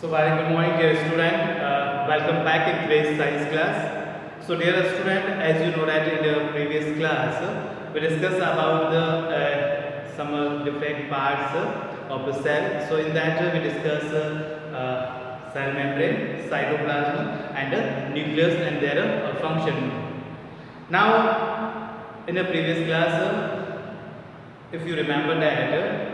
So very good morning dear student, welcome back in today's science class. So dear student, as you know that in the previous class we discussed about the some different parts of the cell. So in that we discussed cell membrane, cytoplasm and nucleus and their function. Now in the previous class, if you remember that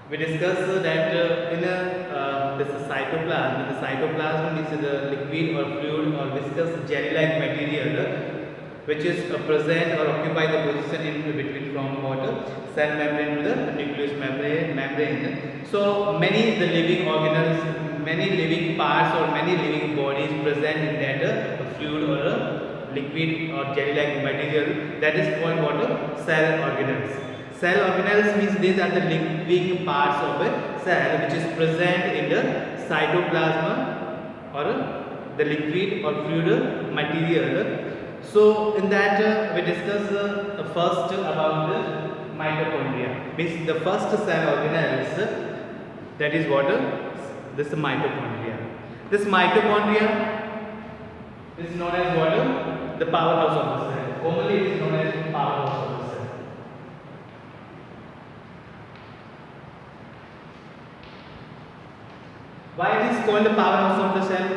we discussed that in this cytoplasm. The cytoplasm is the liquid or fluid or viscous jelly-like material which is present or occupy the position in between from water cell membrane to the nucleus membrane. So many the living organelles, many living parts or many living bodies present in that fluid or liquid or jelly-like material, that is called what? Cell organelles. Cell organelles means these are the living parts of a cell which is present in the cytoplasm or the liquid or fluid material. So in that we discuss first about the mitochondria. Means the first cell organelles, that is what? This mitochondria. This mitochondria is known as what? The powerhouse of the cell. Commonly it is known as powerhouse of the cell. Why it is called the powerhouse of the cell?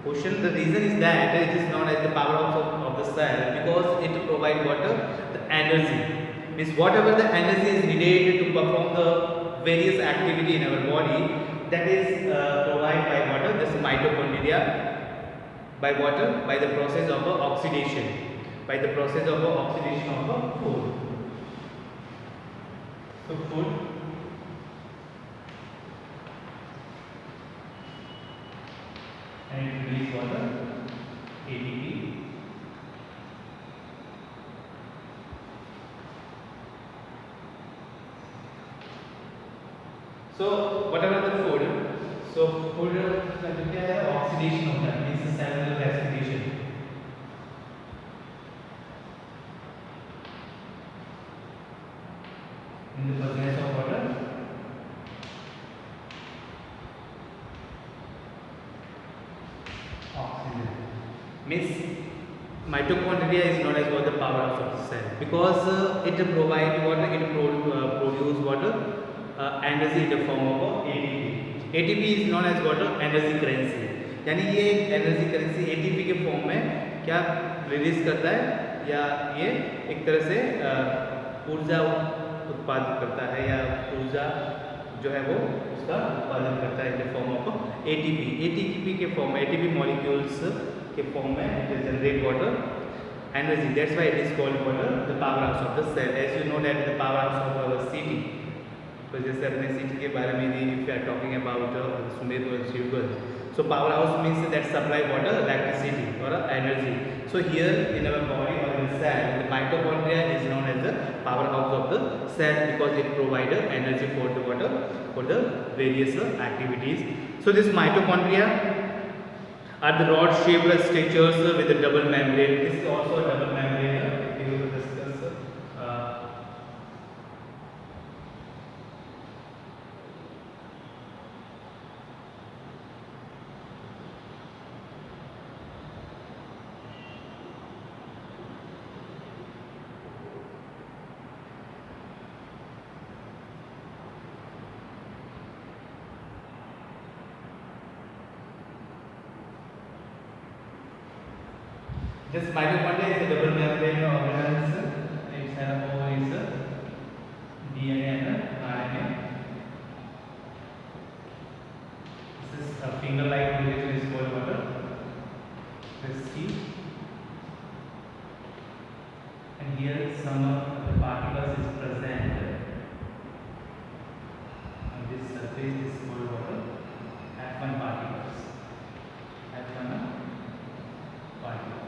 The reason is that it is known as the powerhouse of the cell because it provides what? The energy. Means whatever the energy is needed to perform the various activity in our body, that is provided by what? This mitochondria. By what? By the process of oxidation. By the process of oxidation of food. So food. And it release water, ATP. So whatever the food, so food क्या है? Oxidation होता है, means cellular respiration. In the presence of water. Oxygen. Means mitochondria is known as what? The powerhouse of the cell because it provides water, it produce water energy in the form of ATP. ATP is known as what? Energy currency. यानी ये energy currency ATP के form में क्या release करता है या ये एक तरह से ऊर्जा उत्पादित करता है या ऊर्जा जो है वो उसका उत्पादन करता है in the form of ATP. ATP के फॉर्म में एटीपी मॉलिक्यूल्स के फॉर्म में it generate what energy. That's why it is called what the power house of the cell. As you know that the power house of our city. तो जैसे अपने city के बारे में भी if you are talking about Sumer और Shivgarh. So powerhouse means that supply water, electricity or energy. So here in our body or in cell, the mitochondria is known as the powerhouse of the cell because it provides energy for the water for the various activities. So this mitochondria are the rod-shaped structures with a double membrane. This is also a double membrane. We will discuss. This mitochondria is a double membrane organelles. Its home is DNA and RNA. This is a finger-like molecule is called water. This key. And here some of the particles is present. On this surface is called water. F1 particles. F1 particles.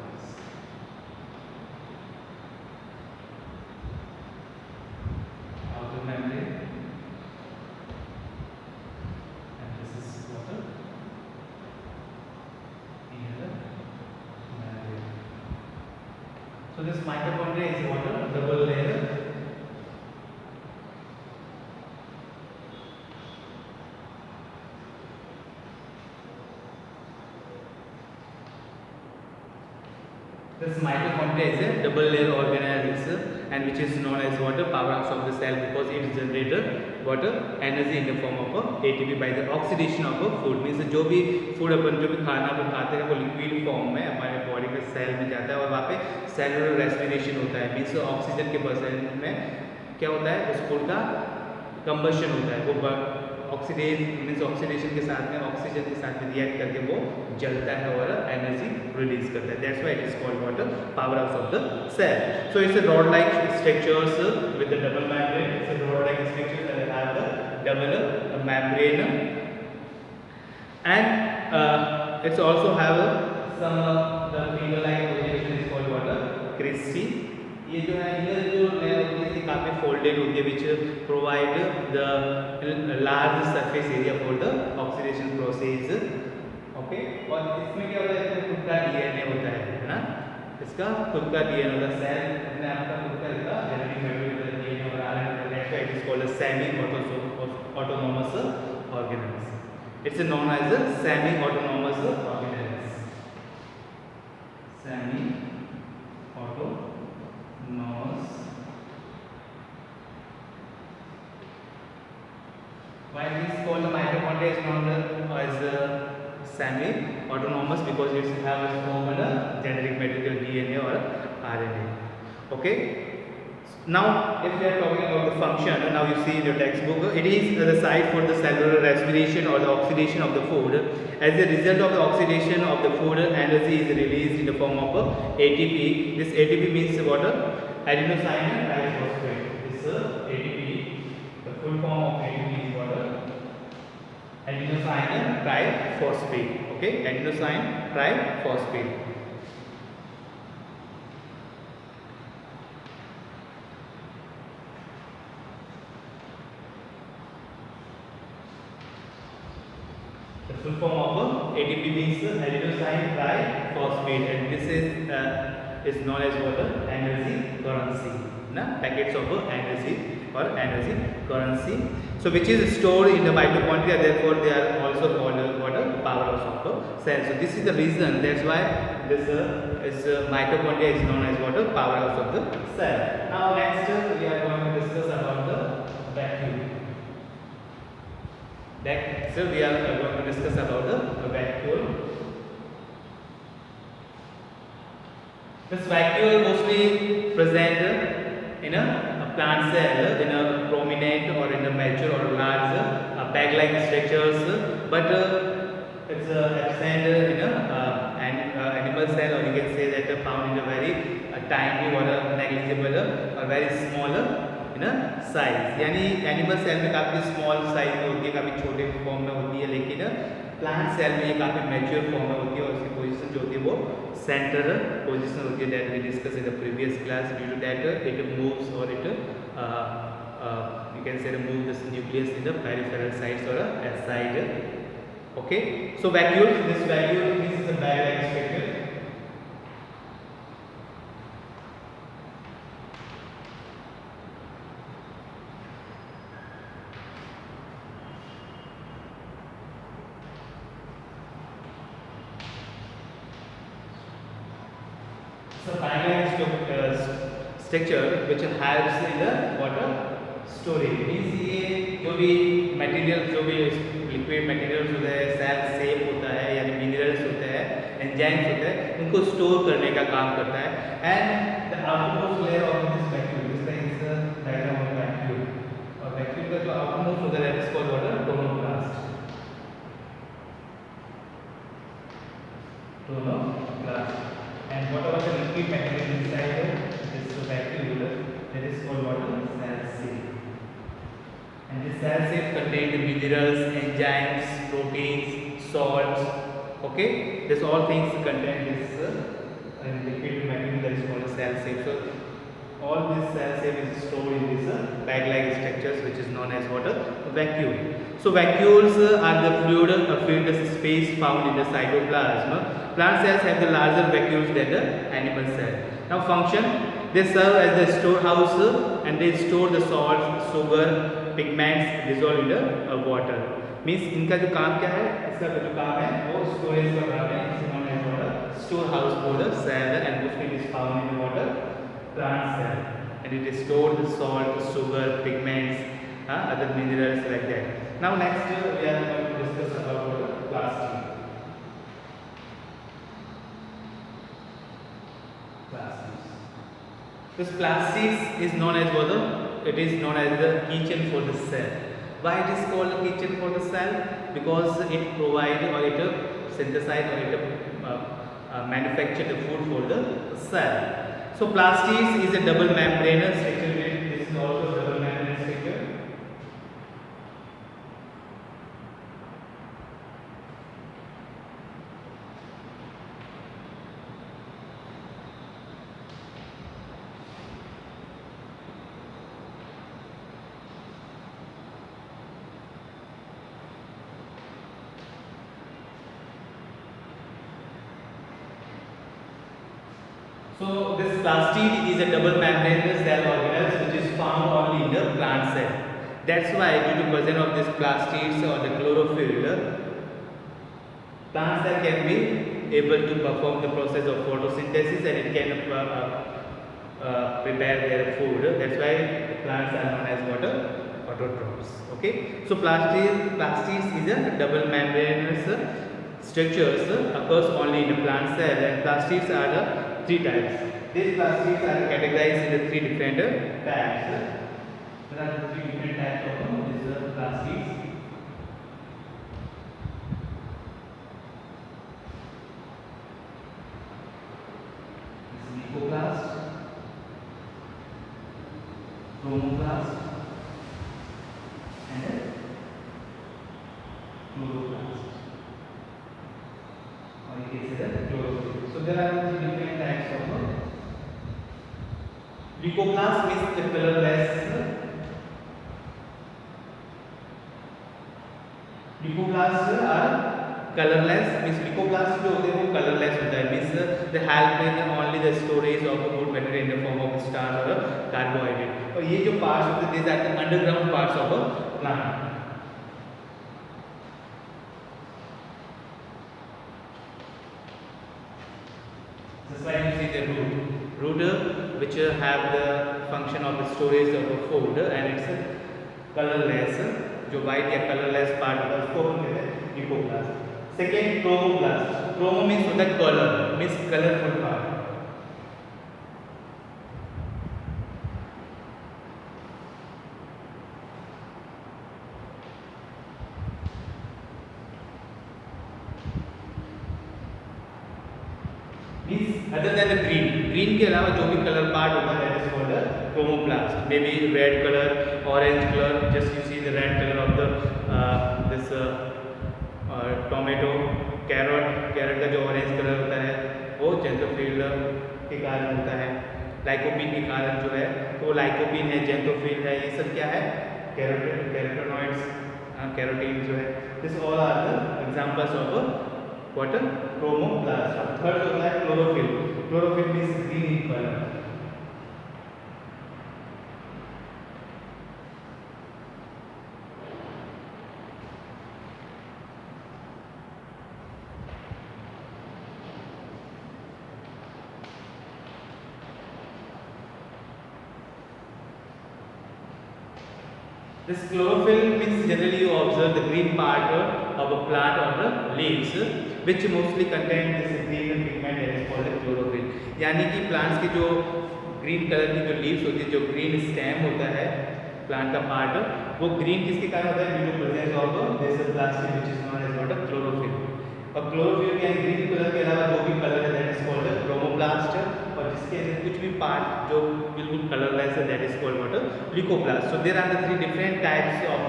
Outer membrane, and this is water. Inner membrane. So this mitochondria is water, double layer. This mitochondria is a double layer organelle and which is known as what powerhouse of the cell because it generates what energy in the form of ATP by the oxidation of food. Means जो भी food अपन जो भी खाना अपन खाते हैं वो liquid form में हमारे बॉडी के सेल में जाता है और वहाँ पे सेलुलर रेस्पिरेशन होता है. मीन्स ऑक्सीजन के परसेंट में क्या होता है उस फूड का कंबशन होता है. वो ऑक्सीडेज मीन्स ऑक्सीडेशन के साथ में ऑक्सीजन के साथ में रिएक्ट करके वो जलता है और एनर्जी रिलीज करता है. That's why it is called what power house of the cell. So it's a rod like structures with the double membrane. It's a rod like structure that have the double membrane and it's also have some the finger like projection is called water cristae. ये जो है इधर जो layer होती है काफ़ी folded होती है which provide the large surface area for the oxidation process. Okay. और इसमें क्या होता है इसमें खुद का डीएनए होता है ना. इसका खुद का डीएनए होता है. सेल अपने आप का खुद का इसका जेनेटिक मटेरियल डीएनए और RNA that's why it is called a semi autonomous organelles. It's known as a semi autonomous organelles. Semi autonomous. Why it is called the mitochondria is known as semi-autonomous because it have its own genetic material DNA or RNA. Okay. Now, if we are talking about the function, now you see in your textbook, it is the site for the cellular respiration or the oxidation of the food. As a result of the oxidation of the food, energy is released in the form of ATP. This ATP means what? Adenosine triphosphate. This ATP, the full form of ATP is what? Adenosine triphosphate. Okay, adenosine triphosphate. The full form of ATP means adenosine triphosphate, and this is known as what? Energy currency. Na packets of energy or energy currency. So which is stored in the mitochondria, therefore they are also called what? Powerhouse of the cell. So this is the reason, that's why this mitochondria is known as what? Powerhouse of the cell. Now next we are going to discuss about the vacuole. So we are going to discuss about the vacuole. This vacuole mostly present in a plant cell in a prominent or in a mature or large bag-like structures, but it's absent in an animal cell, or you can say that found in a very tiny or a negligible or very small in a size. यानी animal cell में काफ़ी small size में होती है, काफ़ी छोटे form में होती है, लेकिन प्लांट सेल में ये काफ़ी मैच्योर फॉर्म में होती है और उसकी पोजीशन जो होती है वो सेंटर पोजीशन होती है. That we discuss in the previous class. Due to that it moves और it you can say move this nucleus in the peripheral sides or aside. Okay, so vacuole, this vacuole is a bag-like structure. So bag-like structure which helps in the water storage. Means ये जो भी material जो भी liquid materials होते हैं, cell सेप होता है यानी मिनरल्स होते हैं, एंजाइम्स होते हैं, उनको स्टोर करने का काम करता है. And the outermost layer of this vacuole, this is diagram of vacuole. और वैक्यूल का जो आउटरमोस्ट होता है that is called water tonoplast. And what about the liquid material inside this vacuole, that is called water cell sheath. And this cell sheath contains the minerals, enzymes, proteins, salts. Okay, this all things contain this liquid material that is called a cell sheath. So all this cell sheath is stored in this bag-like structures which is known as what? Vacuole. So vacuoles are the fluid space found in the cytoplasm. Plant cells have the larger vacuoles than the animal cell. Now function, they serve as the storehouse and they store the salts, sugar, pigments dissolved in the water. Means इनका जो काम क्या है, इसका जो काम है वो स्टोरेज का काम है. It's known as what storehouse for the cell, and mostly it is found in the water plant cell, and it is stored the salt, sugar, pigments, other minerals like that. Now next we are going to discuss about the plastic. Plastics. This plastics is known as what? It is known as the kitchen for the cell. Why it is called the kitchen for the cell? Because it provides or it synthesize or it manufacture the food for the cell. So plastics is a double membrane structure. This is also double membrane structure. So this plastic is a double membrane cell organelles which is found only in the plant cell. That's why due to presence of this plastics or the chlorophyll, plant cell can be able to perform the process of photosynthesis and it can prepare their food. That's why plants are known as autotrophs. Okay. So plastics is a double membranous structures occurs only in the plant cell, and plastics are the three types. These plastics are categorized into three different types. There are three different types of these plastics. This is ecoplast, chromoplast, and chloroplast. Or you can say that chlorophyll. So there are three different types of leucoplast means the colorless. Leucoplasts are colorless, means leucoplasts जो होते हैं वो colorless होता है, means they help in only the storage of the food material in the form of starch or carbohydrate. और ये जो parts होते हैं these are the underground parts of a plant. That's why you see the root which have the function of the storage of the food, and it's colorless, जो white या colorless part होता है उसको हम कहते हैं leucoplast. Second, chromoplast. Chromo means होता है color, means colorful part. Means other than the green के अलावा जो भी color part होता है that is called a chromoplast. Maybe red color, orange color. Just you see the red color of the this tomato, carrot का जो orange color होता है वो xanthophyll के कारण होता है. लाइकोपीन के कारण जो है तो लाइकोपीन है, xanthophyll है, ये सब क्या है? कैरोटेनॉइड्स, कैरोटीन जो है. This all are the examples of what? Chromoplast. Third होता है chlorophyll. Chlorophyll means green in color. This chlorophyll means generally you observe the green part of a plant or the leaves, which mostly contain this green pigment that is called chlorophyll. यानी कि plants की जो green color की जो leaves होती है, जो green stem होता है plant का part, वो green किसके कारण होता है? Due to presence of this plastic which is known as what? Chlorophyll. और chlorophyll के green color के अलावा जो भी color है that is called chromoplast, और जिसके अंदर कुछ भी part जो बिल्कुल colorless है that is called what? Leucoplast. So there are the three different types of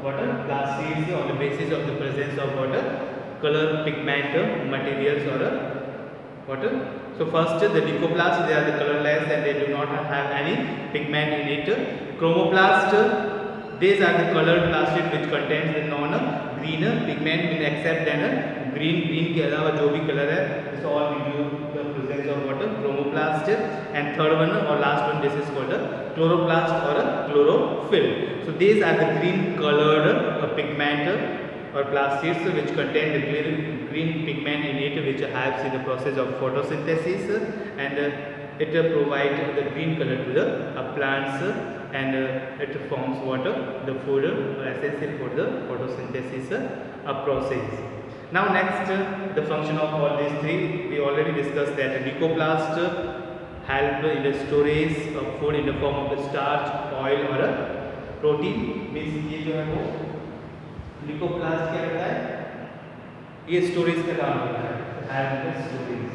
what? Plastics on the basis of the presence of what? Color pigment materials or what? So first the leucoplast, they are the colorless and they do not have any pigment in it. Chromoplast, these are the colored plastic which contains the non-green pigment except then green के अलावा जो भी color है this all give you the presence of what? Chromoplast. And third one or last one, this is called chloroplast or chlorophyll. So these are the green colored pigment or plastics which contain the green pigment in it which helps in the process of photosynthesis, and it provides the green color to the plants, and it forms water, the food essential for the photosynthesis process. Now next, the function of all these three, we already discussed that leucoplast help in the storage of food in the form of the starch, oil or a protein. Means ये जो है वो leucoplast क्या करता है, ये storage का काम करता है, हेल्प इन स्टोरेज,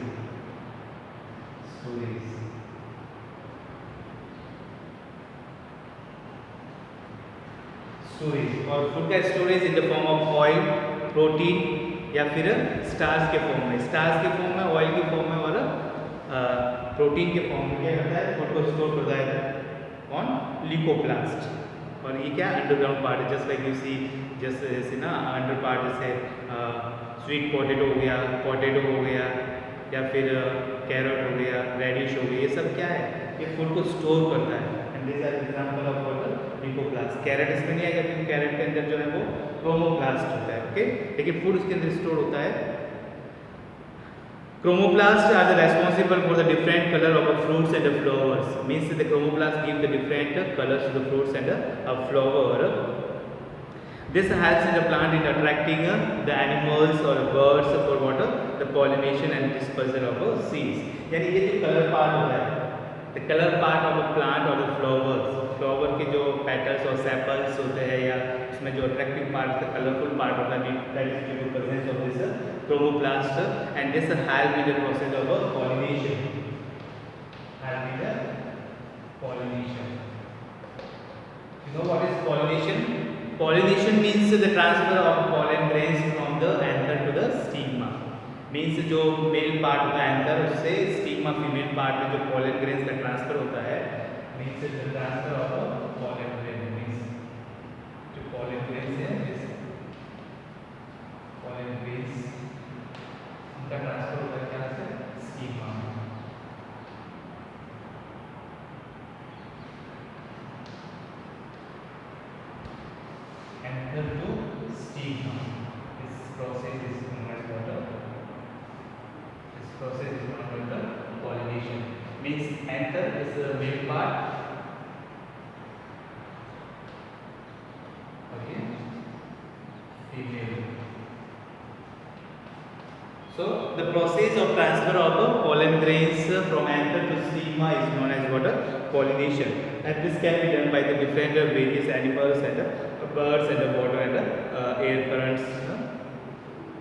स्टोरेज और फूड का storage in the form of oil, protein या फिर स्टार्च के फॉर्म में, स्टार्च के फॉर्म में, ऑयल के फॉर्म में और प्रोटीन के फॉर्म में क्या करता है, फूड को स्टोर करता है ऑन ल्यूकोप्लास्ट। और ये क्या अंडरग्राउंड पार्ट है, जस्ट लाइक यू सी, जैसे ना अंडर पार्ट जैसे स्वीट पोटैटो हो गया या फिर कैरेट हो गया, रेडिश हो गई, ये सब क्या है, ये फूड को स्टोर करता है। And this are example of what leucoplast. Carrot इसमें नहीं आएगा क्योंकि कैरेट के अंदर जो है वो क्रोमोप्लास्ट होता है, ओके, लेकिन फूड उसके अंदर स्टोर होता है। Chromoplasts are the responsible for the different color of the fruits and the flowers. Means the chromoplasts give the different colors to the fruits and the flower. This helps in the plant in attracting the animals or birds for what, the pollination and dispersal of seeds. यानी ये जो colour part होता है, the color part of a plant or the flowers, flower के जो petals और sepals होते हैं या इसमें जो attractive part, the colourful part होता है, that is due to presence of this chromoplast, and this help in the process of pollination. Help in the pollination. You know what is pollination? Pollination means the transfer of pollen grains from the anther to the stigma. Means जो male part होता है anther, उससे stigma female part में जो pollen grains का transfer होता है, means the transfer of pollen grain, means जो pollen grains है, pollen grains उनका ट्रांसफर होता है क्या से, स्टिग्मा में। Anther to stigma. This process is known as what? This process is known as the pollination. Means anther is the male part. Okay. Female. So the process of transfer of pollen grains from anther to stigma is known as what? Pollination. And this can be done by the different various animals and birds and the water and air currents,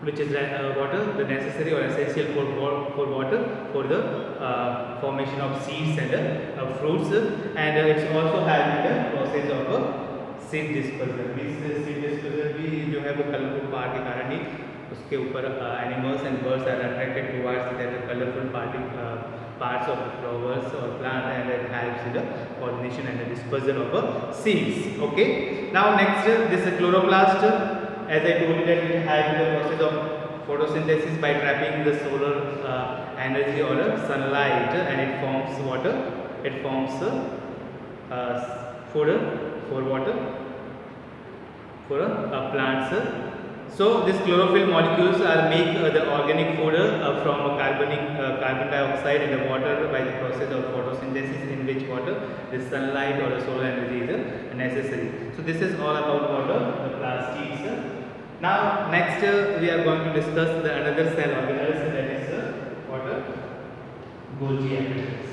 which is water the necessary or essential for water for the formation of seeds and fruits, and it's also help in the process of seed dispersal. Means seed dispersal भी जो है वो colourful part के कारण ही उसके ऊपर animals and birds are attracted towards that colorful parts of the flowers or plant, and it helps in the pollination and the dispersal of seeds. Okay. Now next, this chloroplast, as I told you that it helps in the process of photosynthesis by trapping the solar energy or sunlight, and it forms water. It forms food for water for plants. So these chlorophyll molecules are make the organic food from carbon dioxide in the water by the process of photosynthesis, in which water the sunlight or the solar energy is necessary. So this is all about water, the plastics. Now next we are going to discuss the another cell organelles, that is water, Golgi apparatus.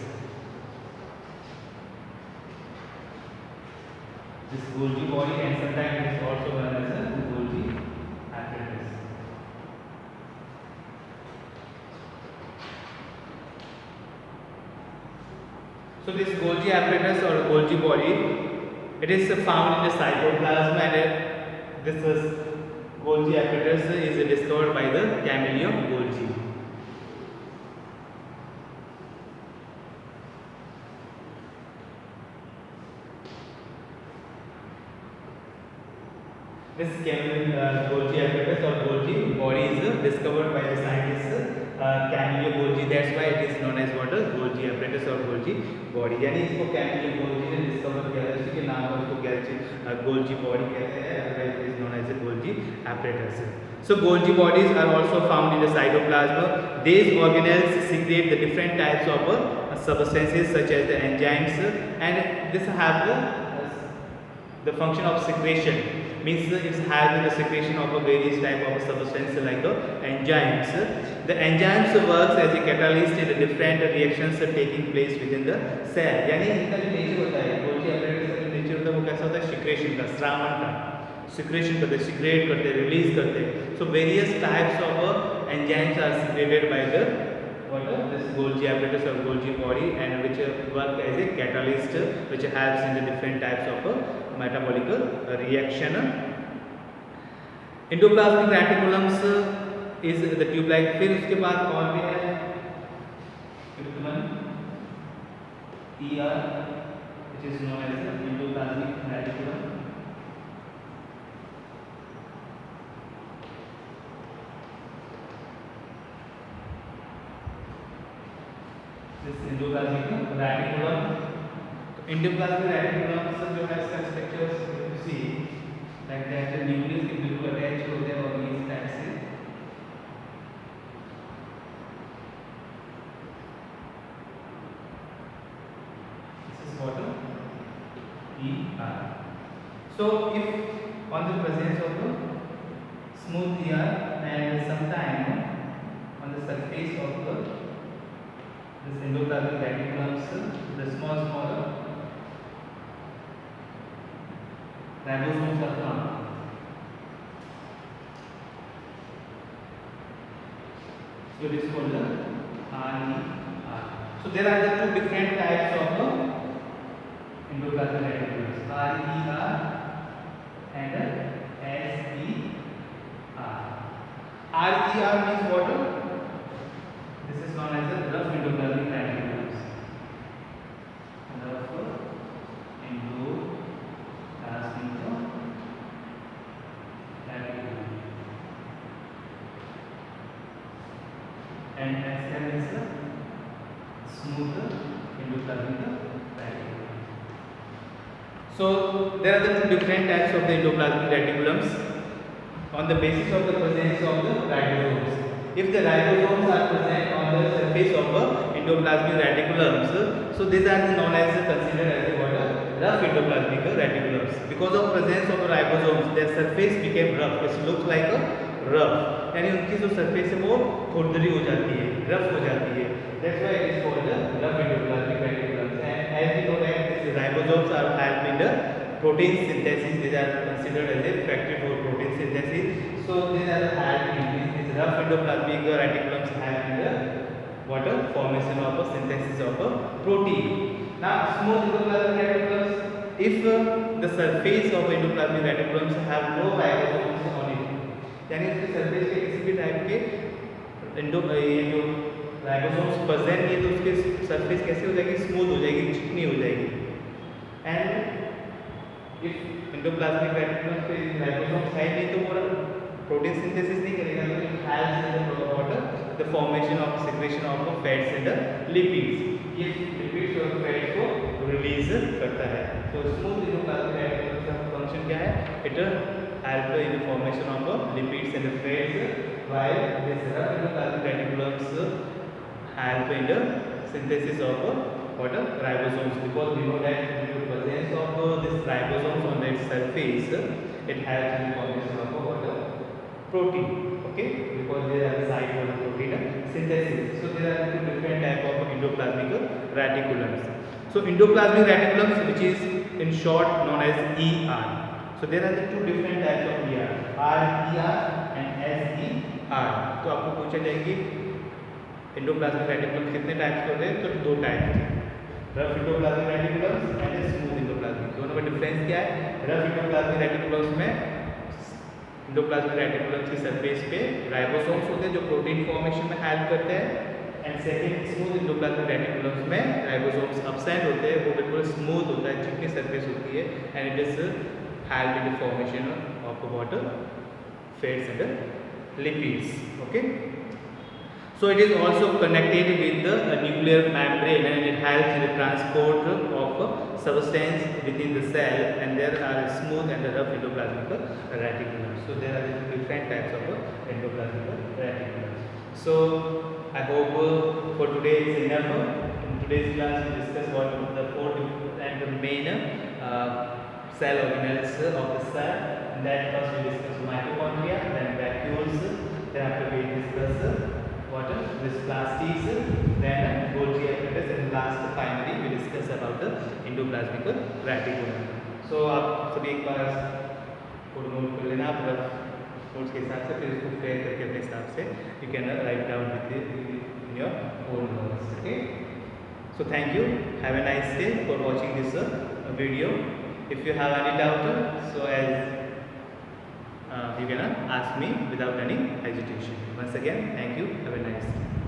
This Golgi body, and sometimes it is also known as the Golgi apparatus. So this Golgi apparatus or Golgi body, it is found in the cytoplasm, and this Golgi apparatus is discovered by the Camillo Golgi. This Golgi apparatus or Golgi body is discovered by the scientists Camillo Golgi, that's why it is known as what Golgi apparatus और Golgi body, यानी इसको Camillo Golgi ने discover किया है, उसी के नाम पर इसको गोल्जी बॉडी कहते हैं, otherwise it is known as a Golgi apparatus. So Golgi bodies are also found in the cytoplasm. These organelles secrete the different types of substances such as the enzymes, and this have the function of secretion, means it's having the secretion of a various type of substance like enzymes. The enzymes works as a catalyst in the different reactions taking place within the cell. यानी इनका जो nature होता है, Golgi apparatus का जो nature होता है वो कैसा होता है, सिक्रेशन का, श्रावण का, सिक्रेशन करते, सिक्रेट करते, रिलीज करते. So various types of enzymes are secreted by the this Golgi apparatus or Golgi body, and which work as a catalyst which helps in the different types of metabolic reaction. Endoplasmic reticulums is the tube-like. फिर उसके बाद और भी है fifth one ER, which is known as endoplasmic reticulum. This endoplasmic reticulum. Endoplasmic reticulum जो है इसका structure you see like that, the nucleus के बिल्कुल अटैच होते हैं और इस टाइप से this is what ER. So if on the presence of a smooth ER and sometime on the surface of this endoplasmic reticulums, the small ribosomes are found. So it is called the RER. So there are the two different types of endoplasmic reticulums, RER and SER. RER means what? This is known as the rough endoplasmic reticulums. Rough endoplasmic reticulum. And SER is the smooth endoplasmic reticulum. So there are the two different types of the endoplasmic reticulums on the basis of the presence of the ribosomes. If the ribosomes are present on the surface of endoplasmic reticulums, so these are known as considered as rough endoplasmic reticulums. Because of presence of ribosomes, their surface became rough. It looks like a rough. यानी उनकी जो surface है वो खुरदरी हो जाती है, rough हो जाती है. That's why it is called the rough endoplasmic reticulums. And as we know that these ribosomes are help in the protein synthesis. These are considered as a factory for protein synthesis. So these are help in these rough endoplasmic reticulums help in the formation of a synthesis of a protein. Now smooth endoplasmic reticulums, if the surface of endoplasmic reticulums have no ribosomes on it, यानी उसके surface के किसी भी type के ये जो ribosomes present नहीं है तो उसके सरफेस कैसे हो जाएगी, स्मूथ हो जाएगी, चिकनी हो जाएगी. एंड इफ एंडोप्लाज्मिक रेटिकुलम पे राइबोसोम्स है नहीं तो वो प्रोटीन सिंथेसिस नहीं करेगा, तो it helps in the formation of secretion of fats and lipids. ये लिपिड्स और फैट्स को रिलीज करता है. तो स्मूथ एंडोप्लाज्मिक रेटिकुलम का फंक्शन क्या है, it help in the formation of lipids and fats, while this rough endoplasmic reticulums help in the synthesis of ribosomes, because we know that due to presence of this ribosomes on its surface, it helps in the formation of protein. Okay, because they are the site for the protein synthesis. So there are two different type of endoplasmic reticulums. So endoplasmic reticulums, which is in short known as ER. So there are the two different types of ER, RER and SER. तो आपको पूछा जाएगी endoplasmic reticulum कितने types के होते हैं, तो दो टाइप हैं, rough endoplasmic reticulums and smooth endoplasmic. दोनों में डिफरेंस क्या है, रफ एंडोप्लाज्मिक रेटिकुलम्स में एंडोप्लाज्मिक रेटिकुलम्स की सरफेस पे राइबोसोम्स होते हैं जो प्रोटीन फॉर्मेशन में हेल्प करते हैं, and second smooth endoplasmic reticulums में राइबोसोम्स एब्सेंट होते हैं, वो बिल्कुल स्मूथ होता है, चिकनी सरफेस होती है, and it is help in the formation of water, fats and lipids. Okay. So it is also connected with the nuclear membrane, and it helps in the transport of substance within the cell, and there are smooth and rough endoplasmic reticulum. So there are different types of endoplasmic reticulum. So I hope for today is enough. In today's class we discuss what are the four and the main cell organelles of the cell. And then first we discuss mitochondria, then vacuoles, then after we discuss what this plastics, then Golgi apparatus, and last finally we discuss about the endoplasmic reticulum. So आप सभी एक bar code note कर लेना आप notes के हिसाब से, फिर इसको क्लियर करके अपने हिसाब से you can write down with in your own words. Okay. So thank you. Have a nice day for watching this video. If you have any doubt, so as you can ask me without any hesitation. Once again, thank you. Have a nice day.